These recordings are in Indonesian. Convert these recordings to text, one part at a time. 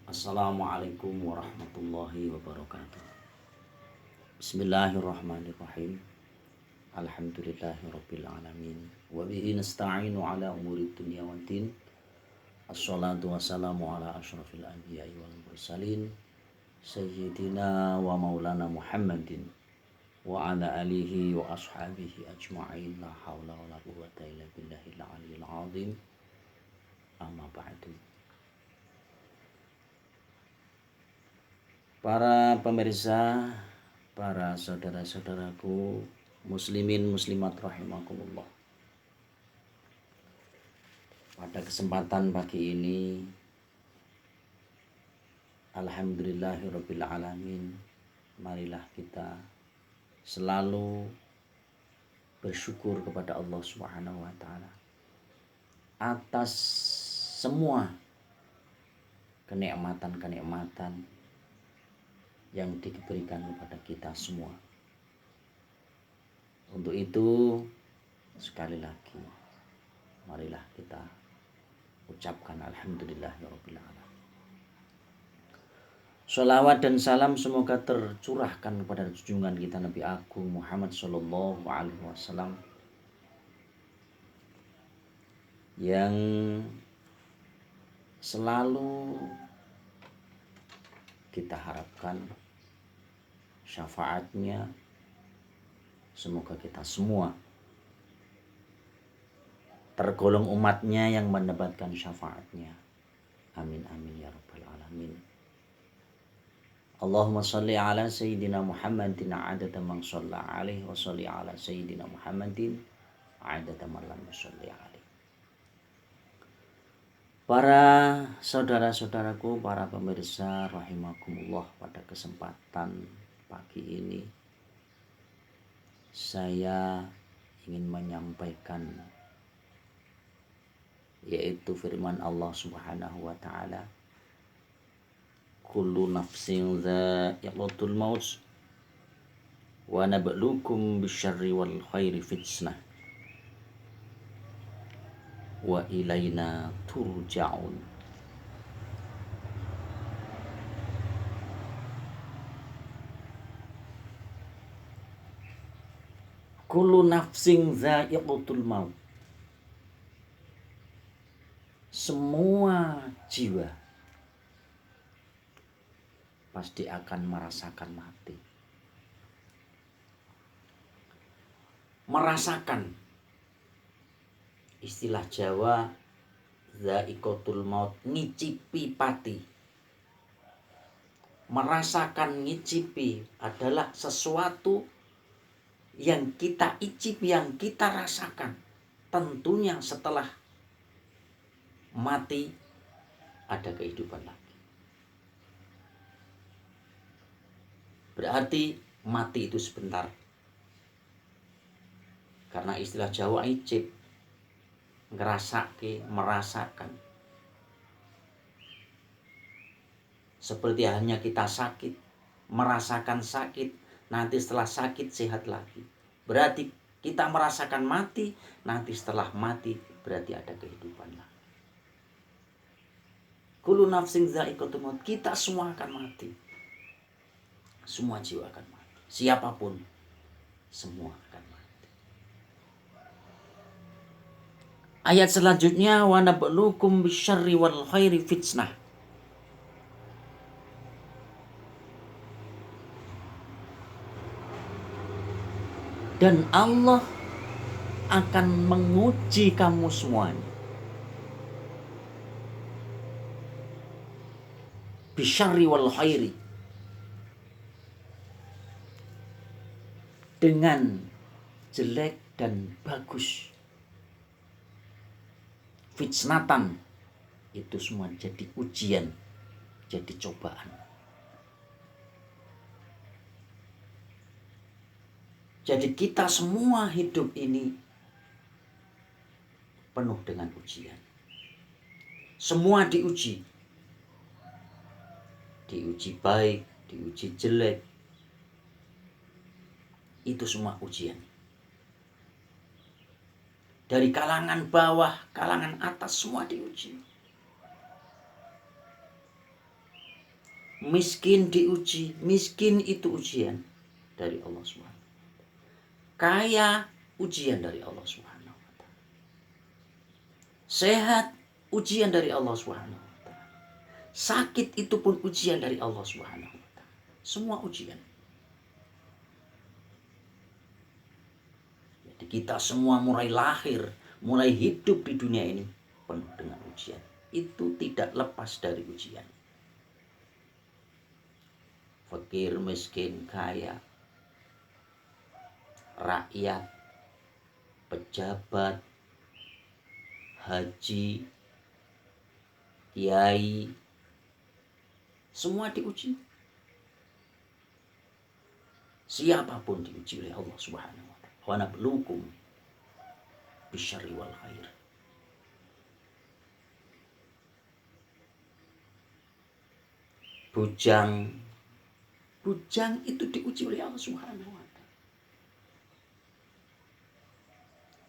Assalamualaikum warahmatullahi wabarakatuh. Bismillahirrahmanirrahim. Alhamdulillahirabbil alamin. Wa bihi nasta'inu ala umuri dunya waddin. Assalatu wassalamu ala asyrafil anbiya'i wal mursalin sayyidina wa maulana Muhammadin wa ala alihi wa ashabihi ajma'in. La haula wa la quwwata illa billahil aliyyil azim. Amma ba'du. Para pemirsa, para saudara-saudaraku, muslimin muslimat rahimakumullah. Pada kesempatan pagi ini, alhamdulillahirabbil alamin, marilah kita selalu bersyukur kepada Allah Subhanahu wa taala atas semua kenikmatan-kenikmatan yang diberikan kepada kita semua. Untuk itu, sekali lagi, marilah kita ucapkan alhamdulillahirabbil alamin. Sholawat dan salam semoga tercurahkan kepada junjungan kita Nabi Agung Muhammad sallallahu alaihi wasallam yang selalu kita harapkan syafaatnya, semoga kita semua tergolong umatnya yang mendapatkan syafaatnya. Amin amin ya rabbal alamin. Allahumma sholli ala sayyidina Muhammadin adada man shalla alaihi wa sholli ala sayyidina Muhammadin adada man lam yusholli alaihi. Para saudara-saudaraku, para pemirsa rahimakumullah, pada kesempatan pagi ini saya ingin menyampaikan yaitu firman Allah Subhanahu wa taala, kullu nafsin dha'iqatul maut wa nabluukum bisyarri wal khairi fitnah wa ilaina turja'un. Kullu nafsin dha'iqatul maut. Semua jiwa pasti akan merasakan mati. Merasakan, istilah Jawa dha'iqatul maut, ngicipi pati. Merasakan, ngicipi adalah sesuatu yang kita icip, yang kita rasakan. Tentunya setelah mati ada kehidupan lagi. Berarti mati itu sebentar. Karena istilah Jawa icip, ngerasake, merasakan. Seperti hanya kita sakit, merasakan sakit, nanti setelah sakit sehat lagi. Berarti kita merasakan mati, nanti setelah mati berarti ada kehidupan lagi. Kullu nafsin dha'iqatul maut, kita semua akan mati. Semua jiwa akan mati. Siapapun, semua akan mati. Ayat selanjutnya, wa nabluukum bisyarri wal khairi fitnah. Dan Allah akan menguji kamu semuanya. Bisyarri wal khairi. Dengan jelek dan bagus. Fitnatan. Itu semua jadi ujian, jadi cobaan. Jadi kita semua hidup ini penuh dengan ujian. Semua diuji. Diuji baik, diuji jelek. Itu semua ujian. Dari kalangan bawah, kalangan atas, semua diuji. Miskin diuji, miskin itu ujian dari Allah Subhanahu. Kaya ujian dari Allah Subhanahu wa taala. Sehat ujian dari Allah Subhanahu wa taala. Sakit itu pun ujian dari Allah Subhanahu wa taala. Semua ujian. Jadi kita semua mulai lahir, mulai hidup di dunia ini penuh dengan ujian. Itu tidak lepas dari ujian. Fakir, miskin, kaya, rakyat, pejabat, haji, kiai, semua diuji. Siapapun diuji oleh Allah Subhanahu wa taala. Wa nabluukum bisyarri wal khair. Bujang itu diuji oleh Allah Subhanahu wa taala.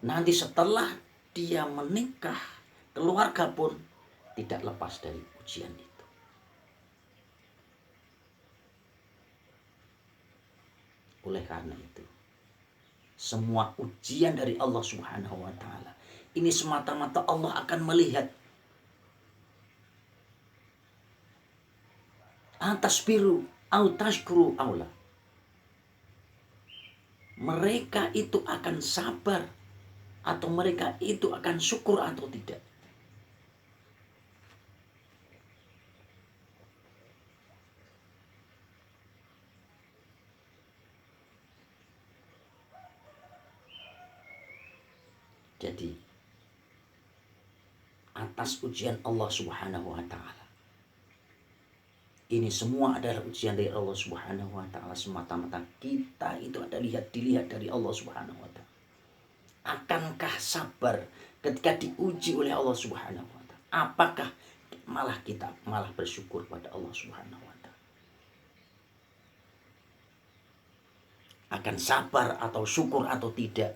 Nanti setelah dia menikah, keluarga pun tidak lepas dari ujian itu. Oleh karena itu, semua ujian dari Allah Subhanahu wa taala ini semata-mata Allah akan melihat atas biru au tashkuru aula. Mereka itu akan sabar atau mereka itu akan syukur atau tidak. Jadi atas ujian Allah Subhanahu wa taala. Ini semua adalah ujian dari Allah Subhanahu wa taala, semata-mata kita itu ada dilihat dari Allah Subhanahu wa taala. Akankah sabar ketika diuji oleh Allah Subhanahu wa taala? Apakah kita malah bersyukur pada Allah Subhanahu wa taala? Akan sabar atau syukur atau tidak?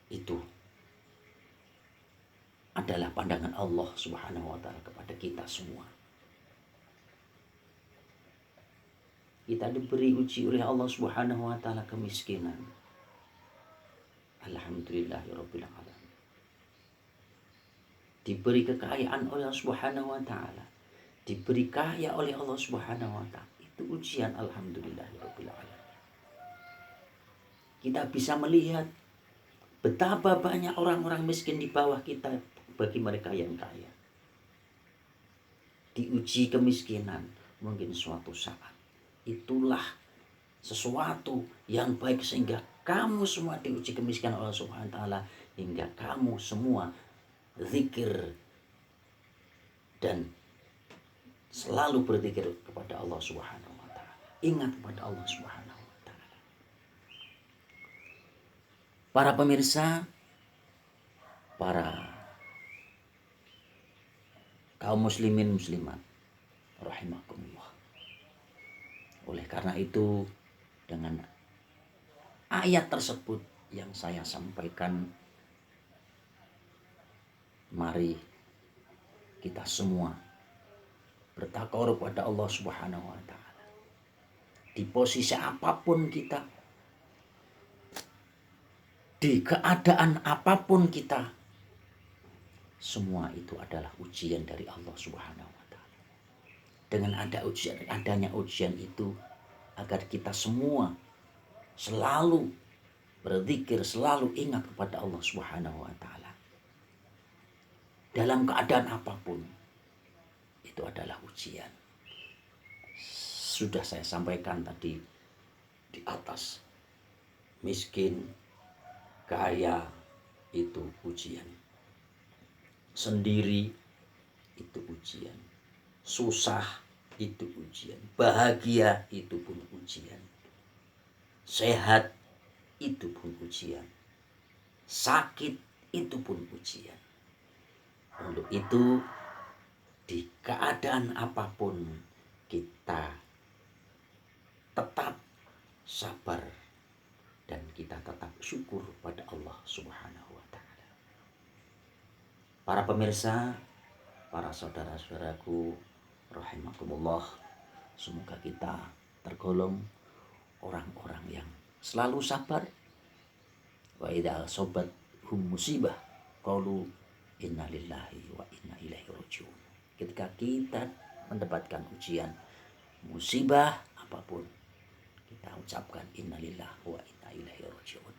Itu adalah pandangan Allah Subhanahu wa taala kepada kita semua. Kita diberi uji oleh Allah Subhanahu wa taala kemiskinan. Alhamdulillahirabbil alamin. Diberi kekayaan oleh Allah Subhanahu wa taala. Diberi kaya oleh Allah Subhanahu wa taala. Itu ujian, alhamdulillahirabbil alamin. Kita bisa melihat betapa banyak orang-orang miskin di bawah kita bagi mereka yang kaya. Diuji kemiskinan mungkin suatu saat. Itulah sesuatu yang baik sehingga kamu semua diuji kemiskinan oleh Allah Subhanahu wa taala hingga kamu semua zikir dan selalu berzikir kepada Allah Subhanahu wa taala. Ingat kepada Allah Subhanahu wa taala. Para pemirsa, para kaum muslimin muslimat rahimakumullah. Oleh karena itu, dengan ayat tersebut yang saya sampaikan, mari kita semua bertakwa kepada Allah Subhanahu wa taala. Di posisi apapun kita, di keadaan apapun kita, semua itu adalah ujian dari Allah Subhanahu wa taala. Dengan adanya ujian itu, agar kita semua selalu berzikir, selalu ingat kepada Allah Subhanahu wa taala. Dalam keadaan apapun, itu adalah ujian. Sudah saya sampaikan tadi di atas. Miskin, kaya, itu ujian. Sendiri, itu ujian. Susah, itu ujian. Bahagia, itu pun ujian. Sehat, itu pun ujian. Sakit, itu pun ujian. Untuk itu, di keadaan apapun kita tetap sabar dan kita tetap syukur pada Allah Subhanahu wa taala. Para pemirsa, para saudara-saudaraku rahimakumullah, semoga kita tergolong orang-orang yang selalu sabar. Wa idza asobat hum musibah qalu inna lillahi wa inna ilaihi rajiun. Ketika kita mendapatkan ujian, musibah apapun, kita ucapkan innalillahi wa inna ilaihi rajiun.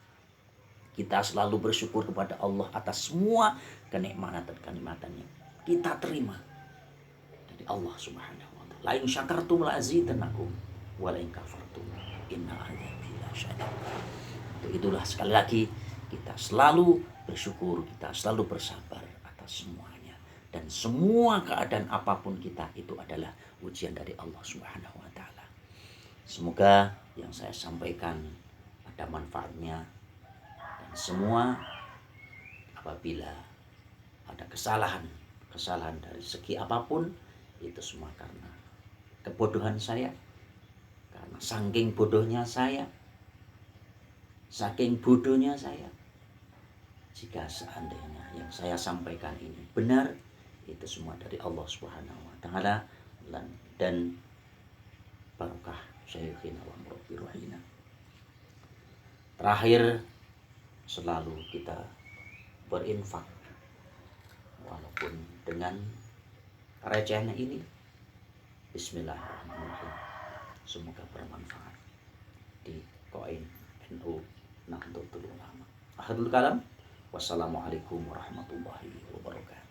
Kita selalu bersyukur kepada Allah atas semua kenikmatan dan kenikmatannya. Kita terima dari Allah Subhanahu wa taala. La in syakartum la azidannakum wa la in kafartum inna adzabi lasyadid. Itulah sekali lagi kita selalu bersyukur, kita selalu bersabar atas semuanya, dan semua keadaan apapun kita itu adalah ujian dari Allah Subhanahu wa taala. Semoga yang saya sampaikan ada manfaatnya, dan semua apabila ada kesalahan dari segi apapun, itu semua karena kebodohan saya, karena saking bodohnya saya. Jika seandainya yang saya sampaikan ini benar, itu semua dari Allah Subhanahu wa taala dan barokah syekhina wa murabbi ruhina. Terakhir, selalu kita berinfak walaupun dengan recehnya ini. Bismillahirrahmanirrahim. Semoga bermanfaat di koin NU Nahdlatul Ulama. Akhirul kalam, wassalamualaikum warahmatullahi wabarakatuh.